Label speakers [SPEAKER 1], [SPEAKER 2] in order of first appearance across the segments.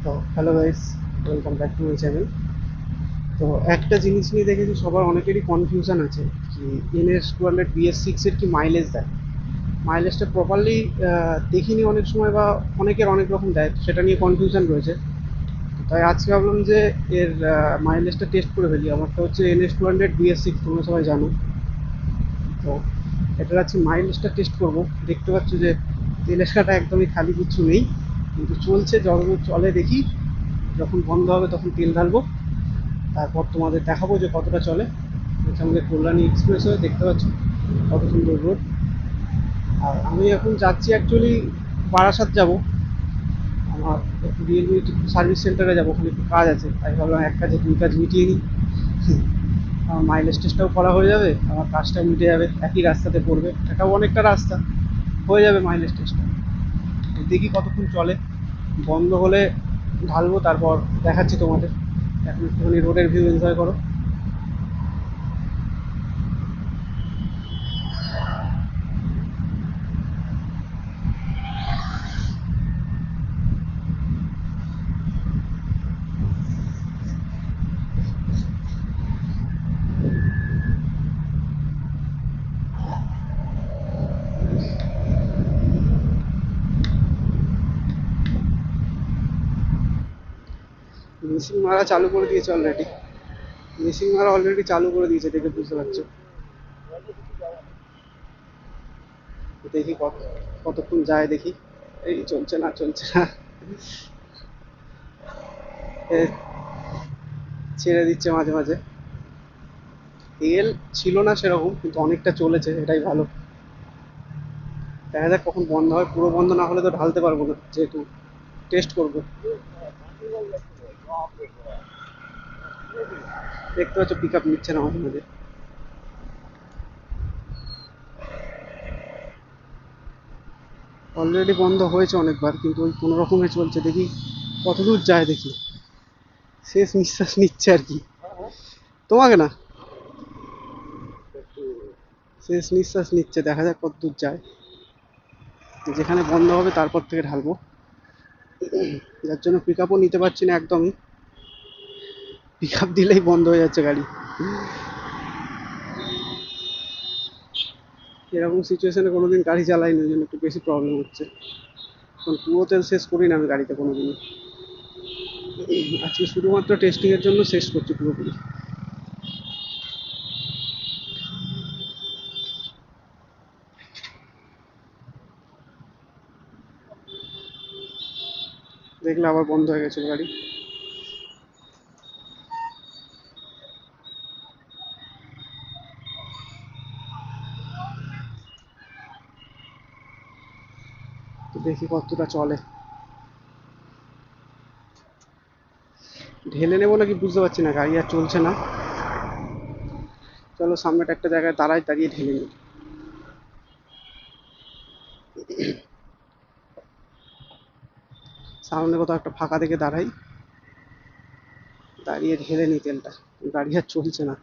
[SPEAKER 1] তো hello guys, welcome back to my channel. তো একটা জিনিস নিয়ে দেখেছি সবার অনেকেরই কনফিউশন আছে কি NS 200 BS6 এর কি মাইলেজ দেয়। মাইলেজটা প্রপারলি দেখিনি অনেক সময়, বা অনেকের অনেক রকম দেয়, সেটা নিয়ে কনফিউশন রয়েছে। তাই আজকে ভাবলাম যে এর মাইলেজটা টেস্ট করে ফেলি। আমারটা হচ্ছে NS 200 BS6, তোমরা সবাই জানো। তো এটার আছে মাইলেজটা টেস্ট করব। দেখতে পাচ্ছ যে তেলের কাটা একদমই খালি, কিছু নেই, কিন্তু চলছে, যতদূর চলে দেখি। যখন বন্ধ হবে তখন তেল ঢালবো, তারপর তোমাদের দেখাবো যে কতটা চলে। হচ্ছে আমাদের কল্যাণী এক্সপ্রেস হয়ে, দেখতে পাচ্ছ কত সুন্দর রোড। আর আমি এখন যাচ্ছি অ্যাকচুয়ালি বারাসাত যাব। আমার একটু রিয়েলমি সার্ভিস সেন্টারে যাবো, ওখানে একটু কাজ আছে, তাই ভাবলাম এক কাজে দুই কাজ মিটিয়ে নিই। আমার মাইলেজ টেস্টটাও করা হয়ে যাবে, আমার কাজটা মিটে যাবে, একই রাস্তাতে পড়বে, এটাও অনেকটা রাস্তা, হয়ে যাবে মাইলেজ টেস্টটা। দেখি কতক্ষণ চলে, বন্ধ হলে ঢালবো, তারপর দেখাচ্ছি তোমাদের। এখন একটুখানি রোডের ভিউ এনজয় করো। মিসিং মারা চালু করে দিয়েছে অলরেডি। মিসিং মারা অলরেডি চালু করে দিয়েছে, দেখে বুঝতে পারছো। দেখি কতক্ষণ যায় দেখি। এই চলছে না, চলছে না। এ, ছেড়ে দিচ্ছে মাঝে মাঝে। তেল ছিল না সেরকম, কিন্তু অনেকটা চলেছে, এটাই ভালো। দেখা যাক কখন বন্ধ হয়, পুরো বন্ধ না হলে তো ঢালতে পারবো না, যেহেতু টেস্ট করবো। দেখতে পাচ্ছ পিক আপ নিচ্ছে না মাঝে মাঝে। অলরেডি বন্ধ হয়েছে অনেকবার, কিন্তু ওই কোনো রকমে চলছে, দেখি কতদূর যায় দেখি। শেষ নিঃশ্বাস নিচ্ছে আর কি। তোমাকে না, শেষ নিঃশ্বাস নিচ্ছে, দেখা যাক কতদূর যায়। যেখানে বন্ধ হবে তারপর থেকে ঢালবো, যার জন্য পিক আপও নিতে পারছি না একদমই। পিক আপ দিলেই বন্ধ হয়ে যাচ্ছে গাড়ি। এরকম সিচুয়েশনে কোনোদিন গাড়ি চালাইনি, ওই জন্য একটু বেশি প্রবলেম হচ্ছে। কারণ পুরো তেল শেষ করি না আমি গাড়িতে কোনোদিনই। আজকে শুধুমাত্র টেস্টিংয়ের জন্য শেষ করছি পুরোপুরি। দেখলে আবার বন্ধ হয়ে গেছিল গাড়ি। তো দেখি কতটা চলে। ঢেলে নেবো নাকি বুঝতে পারছি না, গাড়ি আর চলছে না। চলো সামনেটা একটা জায়গায় দাঁড়াই, দাঁড়িয়ে ঢেলে নিই। সামনে কোথাও একটা ফাঁকা দেখে দাঁড়াই, দাঁড়িয়ে ঢেলে নিই তেলটা। গাড়ি আর চলছে না।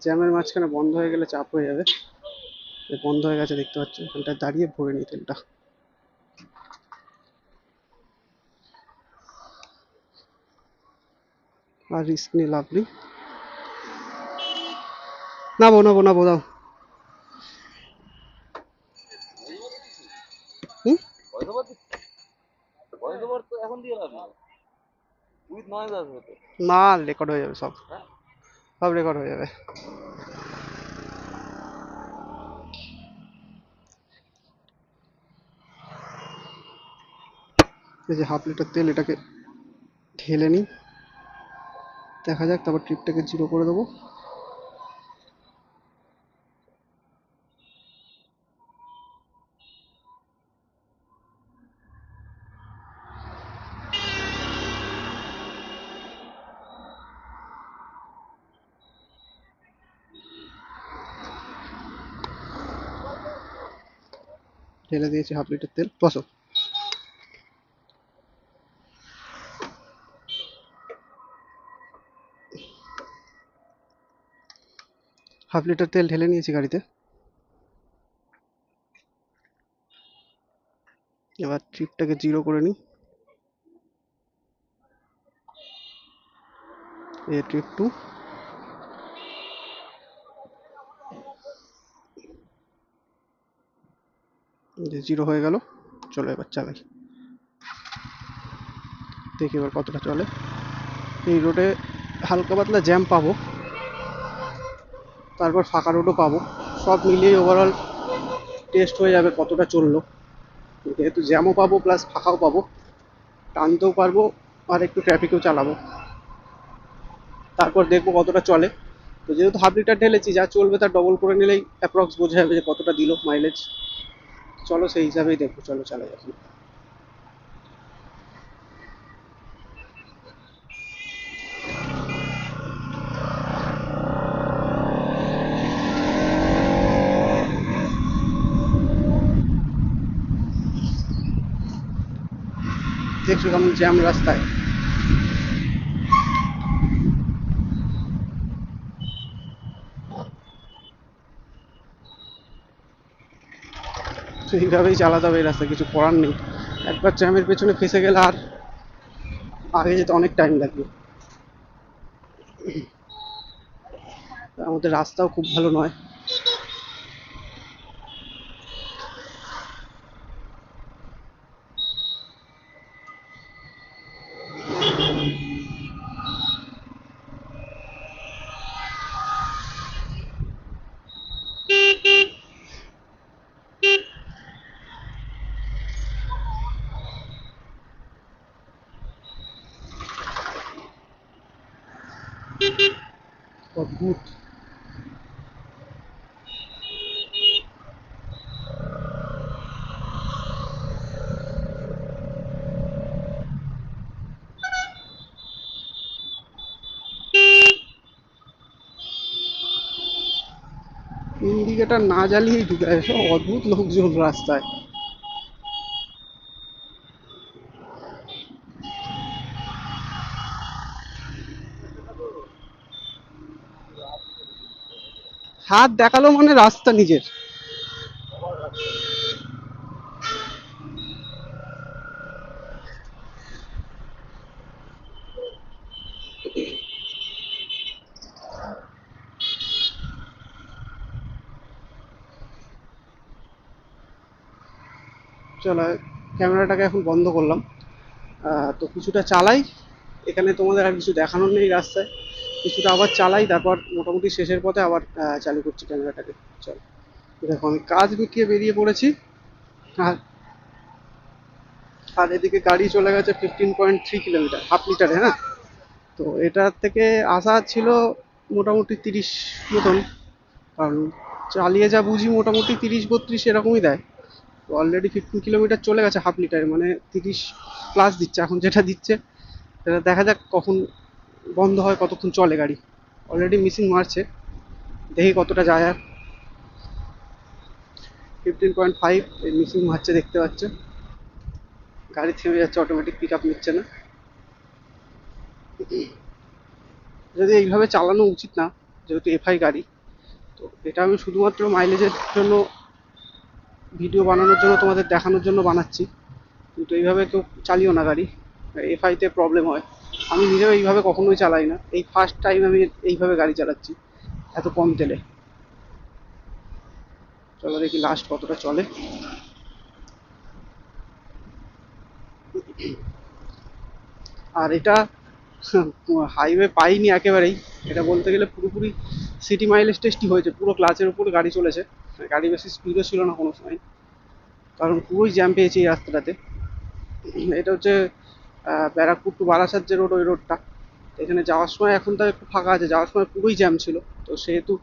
[SPEAKER 1] জ্যামের মাঝখানে বন্ধ হয়ে গেলে চাপ হয়ে যাবে। বন্ধ হয়ে গেছে, দেখতে পাচ্ছ, ওখানটায় দাঁড়িয়ে ভরে নিই তেলটা। আর রিস্ক নিয়ে লাভ নেই। নাবো নাবো নাবো, দাও। হুম। না, রেকর্ড হয়ে যাবে সব, সব রেকর্ড হয়ে যাবে। এই যে ½ লিটার তেল, এটাকে ঢেলে নিই, দেখা যাক, তারপর ট্রিপটাকে জিরো করে দেবো। ঢেলে দিয়েছি ½ লিটার তেল, বসো। ½ লিটার তেল ঢেলে নিয়েছি গাড়িতে। এবার ট্রিপটাকে 0 করে নিই। এই ট্রিপ 2 0 হয়ে গেল। চলো এবার চালাই, দেখি এবার কতটা চলে। এই রোডে হালকা পাতলা জ্যাম পাবো, তারপর ফাঁকা রোডও পাবো, সব মিলিয়ে ওভারঅল টেস্ট হয়ে যাবে কতটা চললো। যেহেতু জ্যামও পাবো প্লাস ফাঁকাও পাবো, টানতেও পারবো আর একটু ট্রাফিকেও চালাবো, তারপর দেখবো কতটা চলে। তো যেহেতু হাফ লিটার ঢেলেছি, যা চলবে তার ডবল করে নিলেই অ্যাপ্রক্স বোঝা যাবে যে কতটা দিল মাইলেজ। চলো সেই হিসাবেই দেখবো, চলো চালাই এখন। দেখছো কেমন জ্যাম রাস্তায়। সেইভাবেই চালাতে হবে এই রাস্তা, কিছু করার নেই। একবার জ্যামের পেছনে ফেসে গেলে আর আগে যেতে অনেক টাইম লাগবে। আমাদের রাস্তাও খুব ভালো নয়। অদ্ভুত। ইন্ডিকেটার না জ্বালিয়েই ঢুকে সব অদ্ভুত লোকজন রাস্তায়। হাত দেখালো মানে রাস্তা নিজের। চলো ক্যামেরাটাকে এখন বন্ধ করলাম। তো কিছুটা চালাই, এখানে তোমাদের আর কিছু দেখানোর নেই রাস্তায়। কিছুটা আবার চালাই, তারপর মোটামুটি শেষের পথে আবার চালু করছি ক্যামেরাটাকে। চলো দেখো আমি কাজ মিটিয়ে বেরিয়ে পড়েছি। আর আর এদিকে গাড়ি চলে গেছে 15.3 কিলোমিটার, হাফ লিটারে। হ্যাঁ, তো এটার থেকে আশা ছিল মোটামুটি 30 মতন, কারণ চালিয়ে যা বুঝি মোটামুটি 30-32 এরকমই দেয়। তো অলরেডি 15 কিলোমিটার চলে গেছে হাফ লিটারে, মানে 30 প্লাস দিচ্ছে এখন যেটা দিচ্ছে। সেটা দেখা যাক কখন বন্ধ হয়, কতক্ষণ চলে গাড়ি। অলরেডি মিসিং মারছে, দেখি কতটা যায়। আর 15.5 মিসিং মারছে, দেখতে পাচ্ছ। গাড়ি থেমে যাচ্ছে, অটোমেটিক পিক আপ নিচ্ছে না। যদি এইভাবে চালানো উচিত না, যেহেতু এফআই গাড়ি। তো এটা আমি শুধুমাত্র মাইলেজের জন্য, ভিডিও বানানোর জন্য, তোমাদের দেখানোর জন্য বানাচ্ছি। কিন্তু এইভাবে কেউ চালিও না গাড়ি, এফআইতে প্রবলেম হয়। আমি নিজেও এইভাবে কখনোই চালাই না, এই ফার্স্ট টাইম আমি এইভাবে গাড়ি চালাচ্ছি এত কম তেলে। চলো দেখি লাস্ট কতটা চলে। আর এটা হাইওয়ে পাইনি একেবারেই, এটা বলতে গেলে পুরোপুরি সিটি মাইলেজ টেস্টই হয়েছে। পুরো ক্লাচের উপর গাড়ি চলেছে, গাড়ি বেশি স্পিডও ছিল না কোনো সময়, কারণ পুরোই জ্যাম পেয়েছি এই রাস্তাটাতে। এটা হচ্ছে ব্যারাকপুর টু বারাসাত যে রোড, ওই রোডটা। এখানে যাওয়ার সময় এখন তো একটু ফাঁকা আছে, যাওয়ার সময় পুরোই জ্যাম ছিল। তো সেহেতু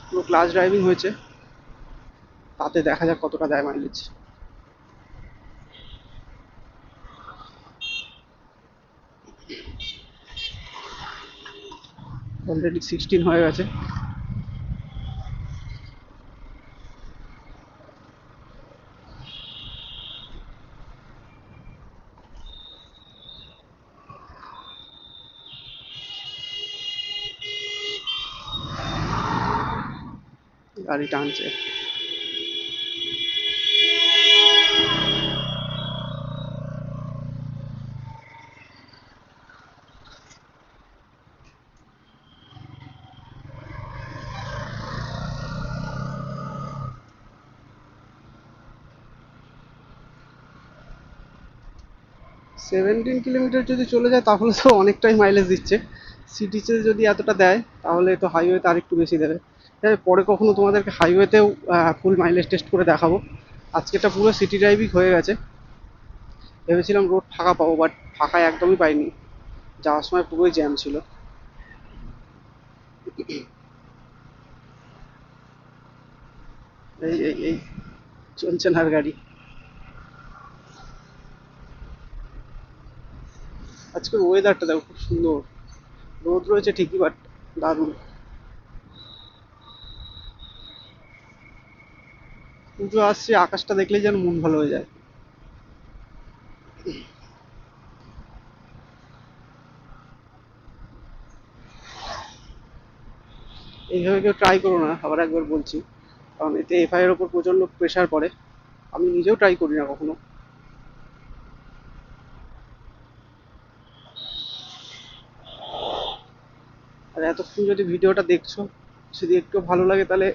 [SPEAKER 1] পুরো ক্লাচ ড্রাইভিং হয়েছে, তাতে দেখা যাক কতটা দেয় মাইলেজ। অলরেডি 16 হয়ে গেছে। গাড়ি টানছে। 17 কিলোমিটার যদি চলে যায় তাহলে তো অনেকটাই মাইলেজ দিচ্ছে। সিটিতে যদি এতটা দেয় তাহলে তো হাইওয়েতে আরেকটু বেশি দেবে। হ্যাঁ, পরে কখনো তোমাদেরকে হাইওয়েতেও ফুল মাইলেজ টেস্ট করে দেখাবো। আজকেটা পুরো সিটি ড্রাইভিং হয়ে গেছে। ভেবেছিলাম রোড ফাঁকা পাবো, বাট ফাঁকা একদমই পাইনি। যাওয়ার সময় পুরোই জ্যাম ছিল। এই চলছে না আর গাড়ি। আজকের ওয়েদারটা দেখো খুব সুন্দর। রোদ রয়েছে ঠিকই, বাট দারুণ। পুজো আসছে, আকাশটা দেখলেই যেন মন ভালো হয়ে যায়। এইভাবে কেউ ট্রাই করো না, আবার একবার বলছি, কারণ এতে এফআই এর ওপর প্রচন্ড প্রেশার পড়ে। আমি নিজেও ট্রাই করি না কখনো। আর এতক্ষণ যদি ভিডিওটা দেখছো, যদি একটু ভালো লাগে তাহলে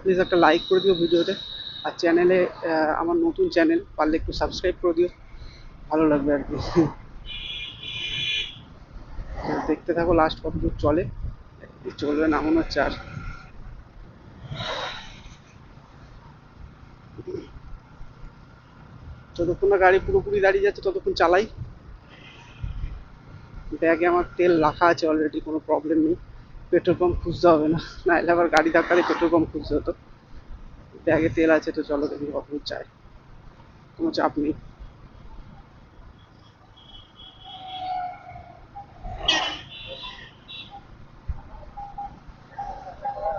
[SPEAKER 1] প্লিজ একটা লাইক করে দিও ভিডিওতে। আর চ্যানেলে, আমার নতুন চ্যানেল, পারলে একটু সাবস্ক্রাইব করে দিও, ভালো লাগবে আর কি। দেখতে থাকো লাস্ট কতদূর চলে। চলবে না মনে হচ্ছে আর। যতক্ষণ না গাড়ি পুরোপুরি দাঁড়িয়ে যাচ্ছে ততক্ষণ চালাই। ব্যাগে আমার তেল রাখা আছে অলরেডি, কোনো প্রবলেম নেই। পেট্রোল পাম্প খুঁজতে হবে না, নাহলে আবার গাড়ি ধাক্কালে পেট্রোল পাম্প খুঁজতে হতো। ব্যাগে তেল আছে, তো চলো দেখি কতদূর চাই। কোনো চাপ নেই।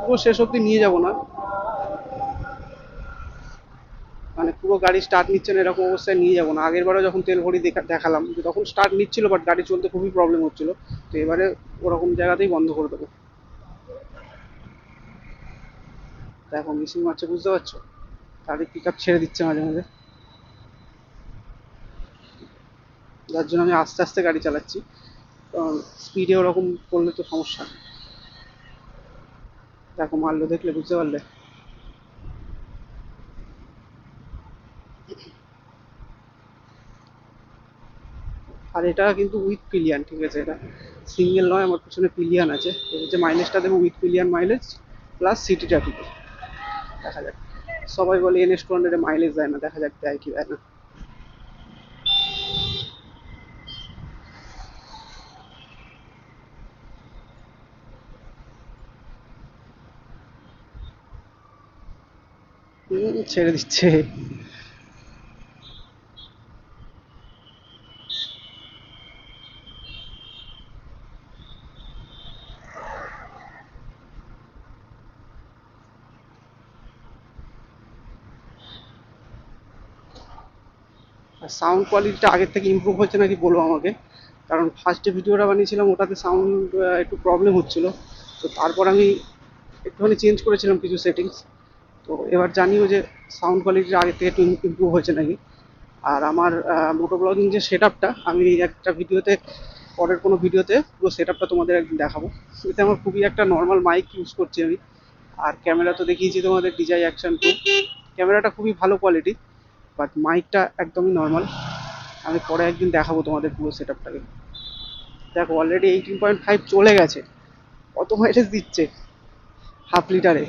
[SPEAKER 1] পুরো শেষ অব্দি নিয়ে যাব না, মানে পুরো গাড়ি স্টার্ট নিচ্ছে না এরকম অবস্থায় নিয়ে যাবো না। আগের বারও যখন তেল ভরি দেখালাম, যে তখন স্টার্ট নিচ্ছিল বাট গাড়ি চলতে খুবই প্রবলেম হচ্ছিল। তো এবারে ওরকম জায়গাতেই বন্ধ করে দেবো। দেখো মিসিং মারছে, বুঝতে পারছো? গাড়ি পিক আপ ছেড়ে দিচ্ছে মাঝে মাঝে, যার জন্য আমি আস্তে আস্তে গাড়ি চালাচ্ছি। কারণ স্পিডে ওরকম করলে তো সমস্যা। দেখো মারলো, দেখলে বুঝতে পারলে? আর এটা কিন্তু উইথ পিলিয়ান, ঠিক আছে? এটা সিঙ্গেল নয়, আমার পিছনে পিলিয়ান আছে। এর যে মাইলেজটা দেবো উইথ পিলিয়ান মাইলেজ প্লাস সিটি ট্রাফিকে। দেখা যাক। সবাই বলে NS 200 মাইলেজ দেয় না, দেখা যাক দেয় কি দেয় না। ছেড়ে দিচ্ছে। আর সাউন্ড কোয়ালিটিটা আগের থেকে ইমপ্রুভ হচ্ছে নাকি বলো আমাকে। কারণ ফার্স্ট যে ভিডিওটা বানিয়েছিলাম ওটাতে সাউন্ড একটু প্রবলেম হচ্ছিল। তো তারপর আমি একটুখানি চেঞ্জ করেছিলাম কিছু সেটিংস। তো এবার জানিও যে সাউন্ড কোয়ালিটিটা আগের থেকে একটু ইমপ্রুভ হয়েছে নাকি। আর আমার মোটো ব্লগিং যে সেট আপটা, আমি একটা ভিডিওতে, পরের কোনো ভিডিওতে পুরো সেট আপটা তোমাদের একদিন দেখাবো। এতে আমার খুবই একটা নর্মাল মাইক ইউজ করছি আমি। আর ক্যামেরা তো দেখিয়েছি তোমাদের, DJI Action 2। ক্যামেরাটা খুবই ভালো কোয়ালিটি, বাট মাইকটা একদমই নর্মাল। আমি পরে একদিন দেখাবো তোমাদের পুরো সেট আপটাকে। দেখো অলরেডি 18.5 চলে গেছে। কত মাইলেজ দিচ্ছে হাফ লিটারে?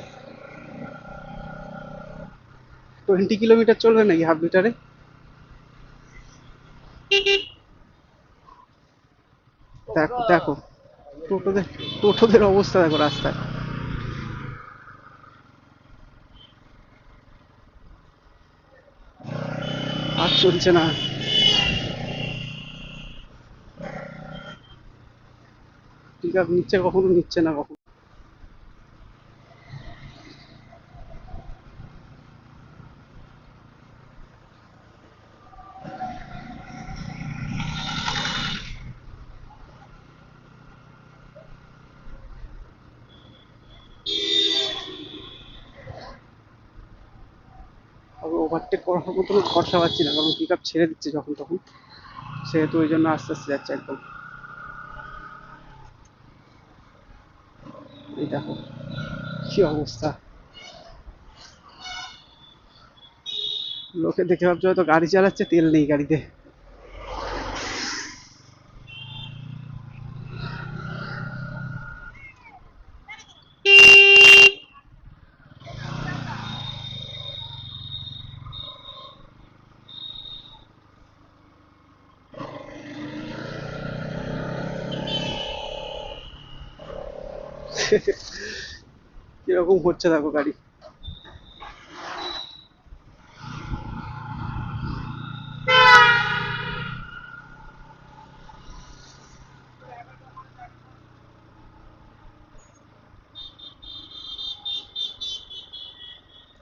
[SPEAKER 1] 20 কিলোমিটার চলবে নাকি হাফ লিটারে? দেখো দেখো, টোটোদের টোটোদের অবস্থা দেখো রাস্তায়। আর চলছে না। পিক আপ নিচ্ছে কখনো, নিচ্ছে না কখনো। তবে ওভারটেক করার মতন ভরসা পাচ্ছি না, কারণ পিক আপ ছেড়ে দিচ্ছে যখন তখন। সেহেতু ওই জন্য আস্তে আস্তে যাচ্ছে একদম। এই দেখো কি অবস্থা। লোকে দেখে ভাবছে হয়তো গাড়ি চালাচ্ছে, তেল নেই গাড়িতে। কিরকম হচ্ছে দেখো গাড়ি।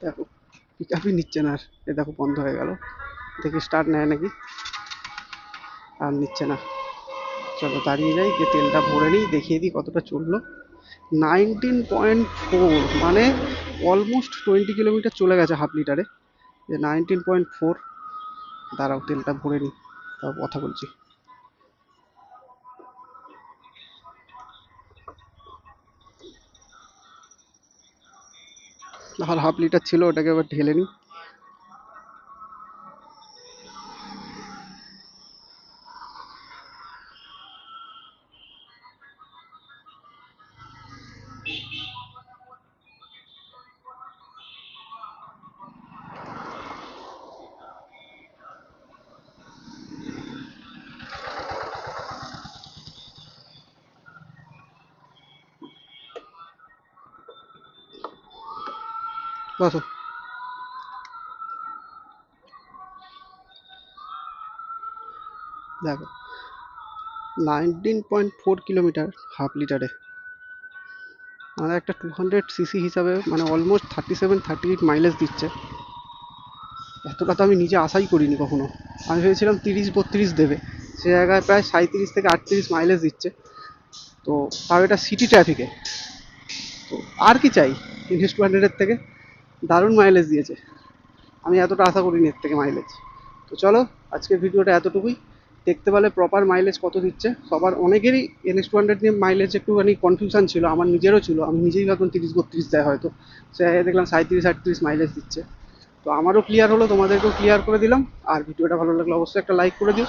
[SPEAKER 1] দেখো পিক আপই নিচ্ছে না আর, এ দেখো বন্ধ হয়ে গেল। দেখি স্টার্ট নেয় নাকি। আর নিচ্ছে না। চলো দাঁড়িয়ে যাই, গিয়ে তেলটা ভরে নিই, দেখিয়ে দিই কতটা চললো। 19.4, মানে অলমোস্ট 20 কিলোমিটার চলে গেছে হাফ লিটারে। যে 19.4। দাঁড়াও তেলটা ভরে নিই, তাও কথা বলছি। আর হাফ লিটার ছিল, ওটাকে এবার ঢেলে নিই। বসো। দেখো 19.4 কিলোমিটার হাফ লিটারে, মানে একটা 200 সিসি হিসাবে মানে অলমোস্ট 37-38 মাইলেজ দিচ্ছে। এতটা তো আমি নিজে আশাই করিনি কখনো। আমি ভেবেছিলাম 30-32 দেবে, সে জায়গায় প্রায় 37 থেকে 38 মাইলেজ দিচ্ছে। তো তাও এটা সিটি ট্রাফিকে। তো আর কি চাই ইনএস 200-এর থেকে। দারুণ মাইলেজ দিয়েছে, আমি এতটা আশা করিনি এর থেকে মাইলেজ। তো চলো, আজকের ভিডিওটা এতটুকুই। দেখতে পেলে প্রপার মাইলেজ কত দিচ্ছে। সবার অনেকেরই এনএস 200 নিয়ে মাইলেজ একটুখানি কনফিউশন ছিল, আমার নিজেরও ছিল। আমি নিজেই ভাবতাম 30-32 দেয় হয়তো, সে দেখলাম 37-38 মাইলেজ দিচ্ছে। তো আমারও ক্লিয়ার হলো, তোমাদেরকেও ক্লিয়ার করে দিলাম। আর ভিডিওটা ভালো লাগলে অবশ্যই একটা লাইক করে দিও।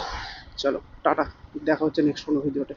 [SPEAKER 1] চলো টাটা, দেখা হচ্ছে নেক্সট কোনো ভিডিওতে।